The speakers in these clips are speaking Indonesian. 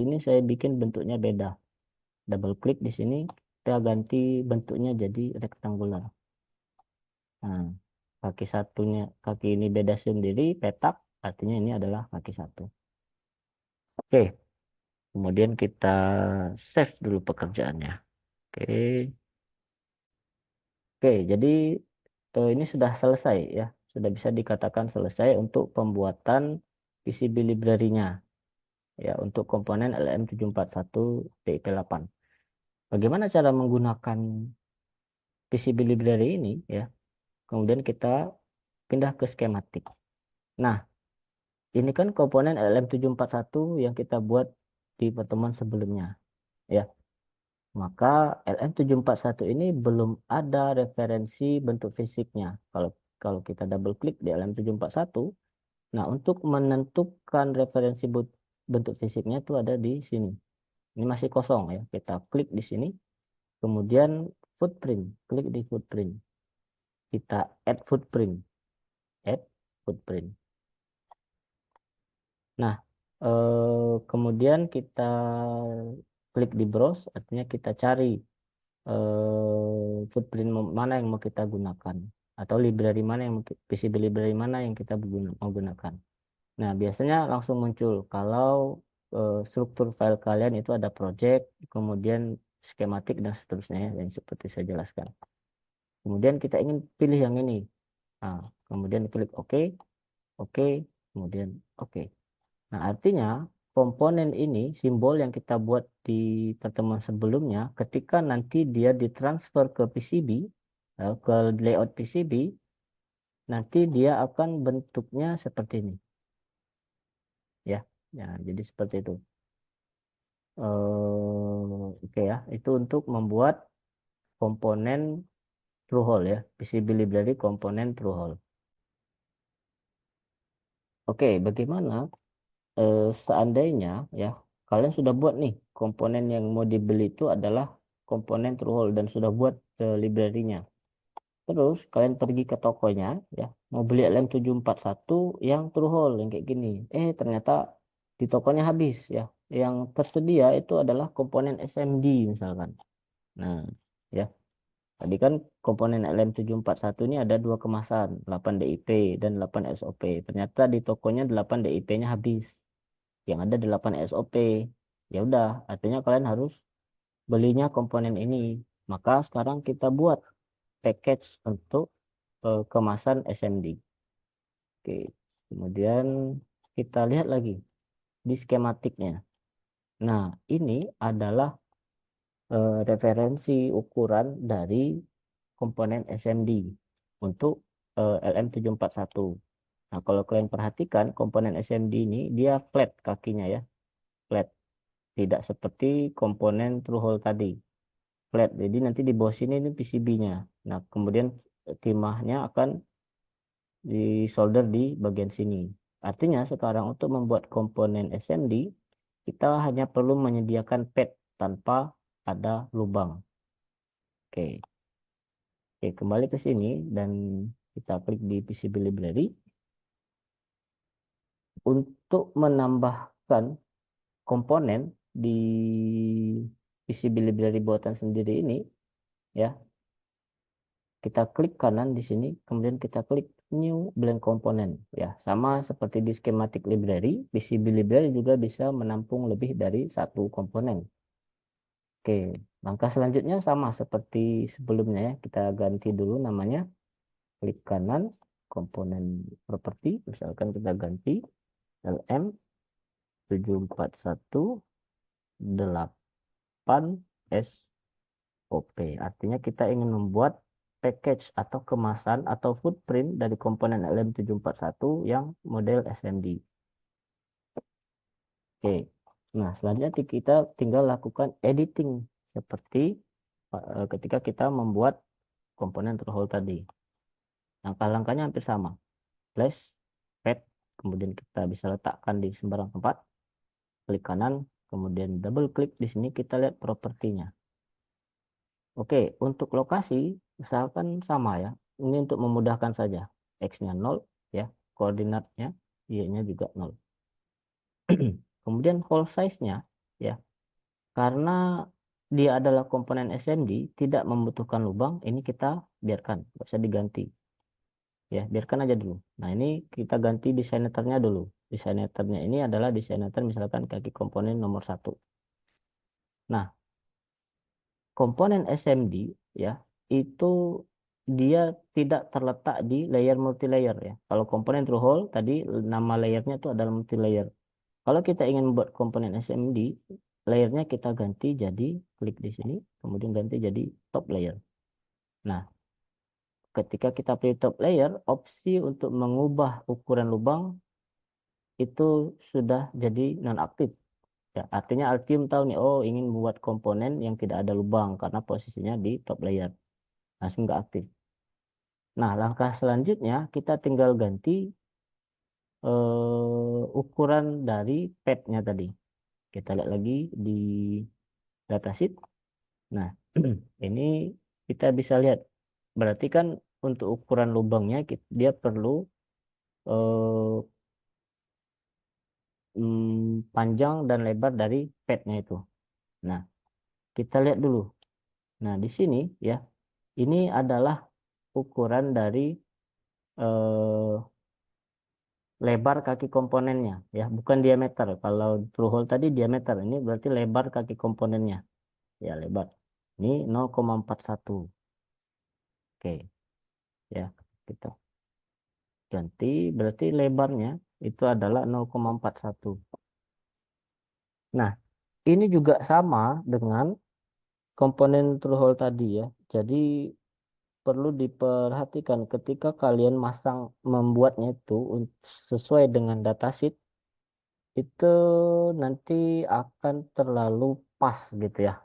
Ini saya bikin bentuknya beda. Double klik di sini, kita ganti bentuknya jadi rektangular. Nah, kaki ini beda sendiri, petak, artinya ini adalah kaki satu. Oke, kemudian kita save dulu pekerjaannya. Oke, oke, jadi ini sudah selesai ya, sudah bisa dikatakan selesai untuk pembuatan PCB library-nya ya untuk komponen LM741 DIP8. Bagaimana cara menggunakan PCB library ini ya? Kemudian kita pindah ke skematik. Nah, ini kan komponen LM741 yang kita buat di pertemuan sebelumnya ya. Maka LM741 ini belum ada referensi bentuk fisiknya. Kalau kalau kita double klik di LM741, nah untuk menentukan referensi bentuk fisiknya itu ada di sini. Ini masih kosong ya. Kita klik di sini, kemudian footprint, klik di footprint. Kita add footprint. Nah, kemudian kita klik di browse, artinya kita cari footprint mana yang mau kita gunakan atau library mana yang PCB library mana yang kita mau gunakan. Nah, biasanya langsung muncul kalau struktur file kalian itu ada project, kemudian skematik dan seterusnya ya, yang seperti saya jelaskan. Kemudian kita ingin pilih yang ini. Nah, kemudian klik OK, OK, kemudian OK. Nah, artinya komponen ini, simbol yang kita buat di pertemuan sebelumnya, ketika nanti dia ditransfer ke PCB, ke layout PCB, nanti dia akan bentuknya seperti ini. Ya, ya, jadi seperti itu. Oke ya, itu untuk membuat komponen TrueHole ya, PCB library komponen TrueHole. Oke, bagaimana seandainya ya kalian sudah buat nih komponen yang mau dibeli itu adalah komponen TrueHole dan sudah buat library-nya. Terus kalian pergi ke tokonya ya, mau beli LM741 yang TrueHole yang kayak gini. Ternyata di tokonya habis ya. Yang tersedia itu adalah komponen SMD misalkan. Nah, ya. Tadi kan komponen LM741 ini ada dua kemasan, 8 DIP dan 8 SOP. Ternyata di tokonya 8 DIP-nya habis. Yang ada 8 SOP. Ya udah, artinya kalian harus belinya komponen ini. Maka sekarang kita buat package untuk kemasan SMD. Oke, kemudian kita lihat lagi di skematiknya. Nah, ini adalah referensi ukuran dari komponen SMD untuk LM741. Nah, kalau kalian perhatikan komponen SMD ini dia flat kakinya ya, flat. Tidak seperti komponen TrueHole tadi, flat. Jadi nanti di bawah sini ini PCB-nya. Nah, kemudian timahnya akan disolder di bagian sini. Artinya sekarang untuk membuat komponen SMD, kita hanya perlu menyediakan pad tanpa ada lubang. Oke. Oke, kembali ke sini dan kita klik di PCB library. Untuk menambahkan komponen di PCB library buatan sendiri ini, ya, kita klik kanan di sini, kemudian kita klik New Blank Component. Ya, sama seperti di schematic library, PCB library juga bisa menampung lebih dari satu komponen. Oke, langkah selanjutnya sama seperti sebelumnya ya. Kita ganti dulu namanya. Klik kanan, komponen properti, misalkan kita ganti LM741 SOP. Artinya kita ingin membuat package atau kemasan atau footprint dari komponen LM741 yang model SMD. Oke. Nah, selanjutnya kita tinggal lakukan editing seperti ketika kita membuat komponen TrueHole tadi. Langkah-langkahnya hampir sama. Place, pad, kemudian kita bisa letakkan di sembarang tempat. Klik kanan, kemudian double klik di sini kita lihat propertinya. Oke, untuk lokasi misalkan sama ya. Ini untuk memudahkan saja. X-nya 0 ya, koordinatnya Y-nya juga 0. Kemudian hole size-nya ya. Karena dia adalah komponen SMD, tidak membutuhkan lubang, ini kita biarkan, nggak usah diganti. Ya, biarkan aja dulu. Nah, ini kita ganti designatornya dulu. Designatornya ini adalah designator misalkan kaki komponen nomor satu. Nah, komponen SMD ya, itu dia tidak terletak di layer multilayer ya. Kalau komponen through hole tadi nama layernya itu adalah multilayer. Kalau kita ingin membuat komponen SMD, layernya kita ganti jadi klik di sini, kemudian ganti jadi top layer. Nah, ketika kita pilih top layer, opsi untuk mengubah ukuran lubang itu sudah jadi nonaktif. Ya, artinya Altium tahu nih, oh ingin membuat komponen yang tidak ada lubang karena posisinya di top layer. Langsung nggak aktif. Nah, langkah selanjutnya kita tinggal ganti ukuran dari padnya tadi. Kita lihat lagi di datasheet. Nah, ini kita bisa lihat. Berarti kan untuk ukuran lubangnya dia perlu eh, panjang dan lebar dari padnya itu. Nah, kita lihat dulu. Nah, di sini ya, ini adalah ukuran dari eh, lebar kaki komponennya ya, bukan diameter. Kalau through hole tadi diameter, ini berarti lebar kaki komponennya. Ya, lebar. Ini 0,41. Oke, ya. Kita ganti berarti lebarnya itu adalah 0,41. Nah, ini juga sama dengan komponen through hole tadi ya. Jadi perlu diperhatikan ketika kalian membuatnya itu sesuai dengan datasheet itu nanti akan terlalu pas gitu ya.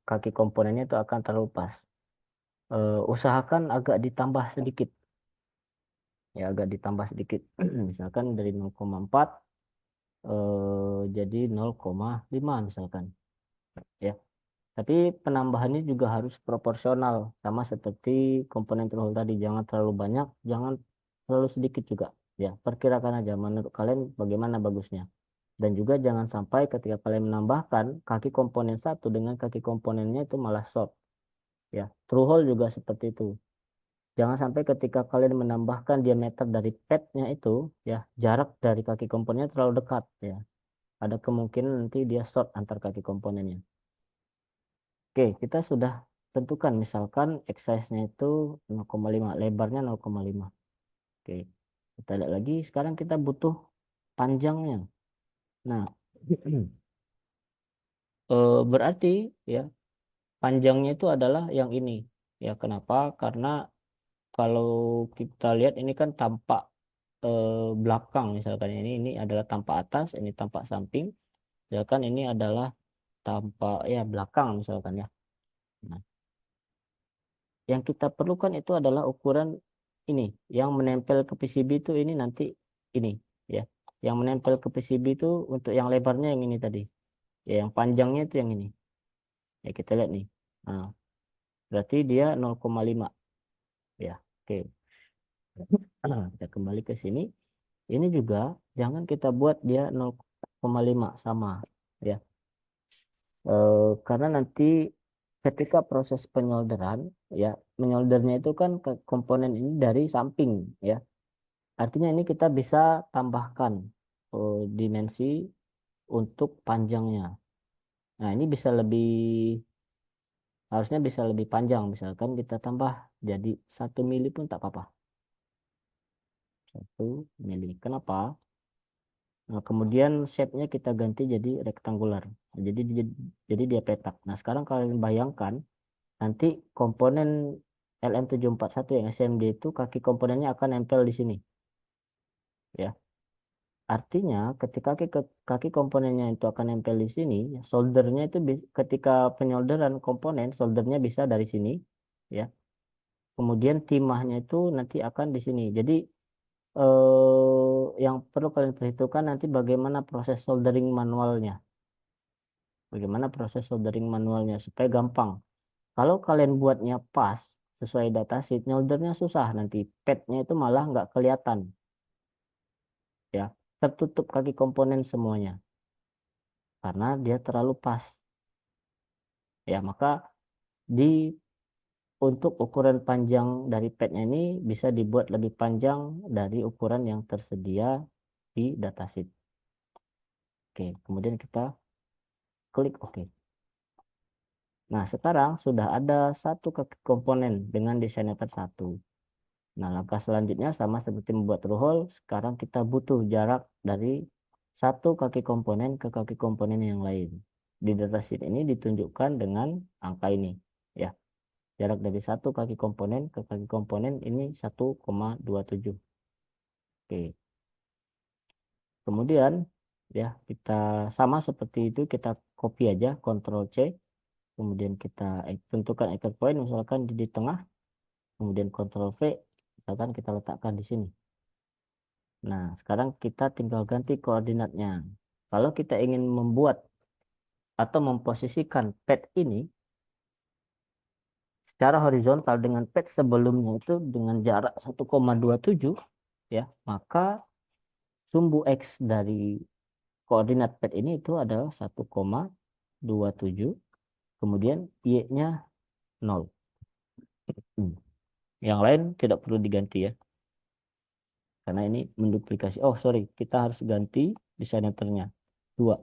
Kaki komponennya itu akan terlalu pas. Usahakan agak ditambah sedikit. Ya, agak ditambah sedikit. Misalkan dari 0,4 jadi 0,5 misalkan. Ya. Tapi penambahannya juga harus proporsional sama seperti komponen terhol tadi. Jangan terlalu banyak, jangan terlalu sedikit juga. Ya, perkirakan aja menurut kalian bagaimana bagusnya. Dan juga jangan sampai ketika kalian menambahkan kaki komponen satu dengan kaki komponennya itu malah short. Ya, through hole juga seperti itu. Jangan sampai ketika kalian menambahkan diameter dari padnya itu, ya jarak dari kaki komponennya terlalu dekat. Ya, ada kemungkinan nanti dia short antar kaki komponennya. Oke, kita sudah tentukan misalkan X size-nya itu 0,5, lebarnya 0,5. Oke, kita lihat lagi. Sekarang kita butuh panjangnya. Nah, berarti ya panjangnya itu adalah yang ini. Ya, kenapa? Karena kalau kita lihat ini kan tampak belakang misalkan ini adalah tampak atas, ini tampak samping. Misalkan ini adalah tampak ya belakang misalkan ya. Nah, yang kita perlukan itu adalah ukuran ini yang menempel ke PCB itu ini nanti ini ya. Yang menempel ke PCB itu untuk yang lebarnya yang ini tadi. Ya, yang panjangnya itu yang ini. Ya, kita lihat nih. Nah, berarti dia 0,5 ya. Oke. Kita kembali ke sini. Ini juga jangan kita buat dia 0,5 sama ya. Karena nanti ketika proses penyolderan ya, menyoldernya itu kan ke komponen ini dari samping ya. Artinya ini kita bisa tambahkan dimensi untuk panjangnya. Nah, ini bisa harusnya bisa lebih panjang. Misalkan kita tambah jadi 1 mili pun tak apa-apa. 1 mili. Kenapa? Nah, kemudian shape-nya kita ganti jadi rektangular. Jadi dia petak. Nah, sekarang kalian bayangkan nanti komponen LM741 yang SMD itu kaki komponennya akan nempel di sini. Ya. Artinya ketika kaki komponennya itu akan nempel di sini, soldernya itu ketika penyolderan komponen, soldernya bisa dari sini, ya. Kemudian timahnya itu nanti akan di sini. Jadi yang perlu kalian perhitungkan nanti bagaimana proses soldering manualnya, bagaimana proses soldering manualnya supaya gampang. Kalau kalian buatnya pas sesuai datasheet, nyoldernya susah nanti, padnya itu malah nggak kelihatan, ya, tertutup kaki komponen semuanya. karena dia terlalu pas. Ya, maka di untuk ukuran panjang dari padnya ini bisa dibuat lebih panjang dari ukuran yang tersedia di datasheet. Oke, kemudian kita klik OK. Nah, sekarang sudah ada satu kaki komponen dengan desainator satu. Nah, langkah selanjutnya sama seperti membuat hole. Sekarang kita butuh jarak dari satu kaki komponen ke kaki komponen yang lain. Di datasheet ini ditunjukkan dengan angka ini. Ya, jarak dari satu kaki komponen ke kaki komponen ini 1,27. Oke. Kemudian ya kita sama seperti itu, kita copy aja, Ctrl C. Kemudian kita tentukan anchor point misalkan di tengah. Kemudian Ctrl V, misalkan kita letakkan di sini. Nah, sekarang kita tinggal ganti koordinatnya. Kalau kita ingin membuat atau memposisikan pad ini secara horizontal dengan pad sebelumnya itu dengan jarak 1,27, ya, maka sumbu X dari koordinat pad ini itu adalah 1,27, kemudian Y-nya 0. Yang lain tidak perlu diganti ya, karena ini menduplikasi. Oh sorry, kita harus ganti desainatornya 2.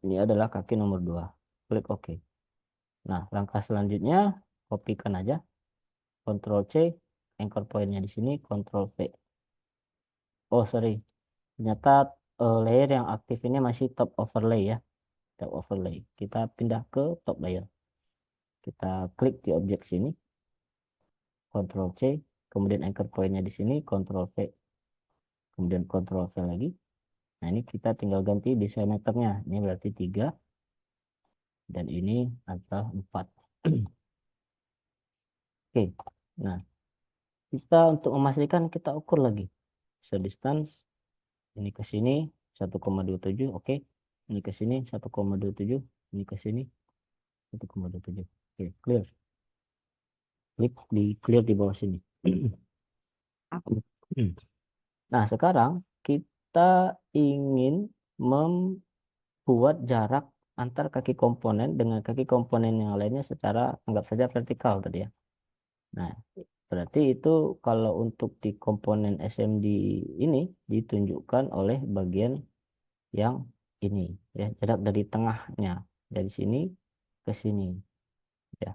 Ini adalah kaki nomor 2. Klik OK. Nah, langkah selanjutnya kopikan aja, Ctrl C, anchor pointnya di sini, Ctrl V. Oh sorry, ternyata layer yang aktif ini masih top overlay ya, top overlay. Kita pindah ke top layer. Kita klik di objek sini, Ctrl C, kemudian anchor pointnya di sini, Ctrl V, kemudian Ctrl V lagi. Nah, ini kita tinggal ganti desainatornya. Ini berarti 3 dan ini adalah 4. Oke. Nah, kita untuk memastikan kita ukur lagi. So distance ini ke sini 1,27, oke. Ini ke sini 1,27, ini ke sini 1,27. Oke, clear. Klik di clear di bawah sini. Nah, sekarang kita ingin membuat jarak antar kaki komponen dengan kaki komponen yang lainnya secara anggap saja vertikal tadi ya. Nah, berarti itu kalau untuk di komponen SMD ini ditunjukkan oleh bagian yang ini ya, jarak dari tengahnya dari sini ke sini ya.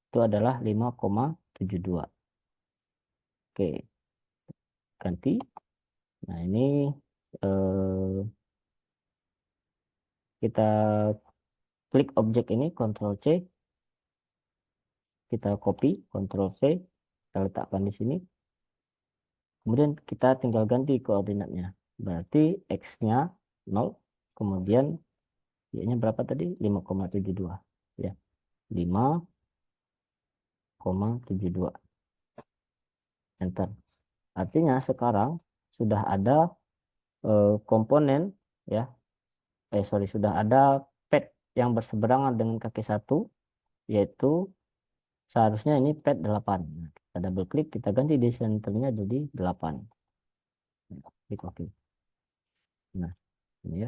Itu adalah 5,72. Oke, ganti. Nah, ini eh, kita klik objek ini, Ctrl C, kita copy, Ctrl V, kita letakkan di sini. Kemudian kita tinggal ganti koordinatnya. Berarti X-nya 0, kemudian Y-nya berapa tadi? 5,72. Ya, 5,72. Enter. Artinya sekarang sudah ada komponen ya. Sorry, sudah ada pad yang berseberangan dengan kaki satu, yaitu seharusnya ini pad 8. Nah, kita double klik, kita ganti di senternya jadi 8. Klik OK. Nah, ini ya.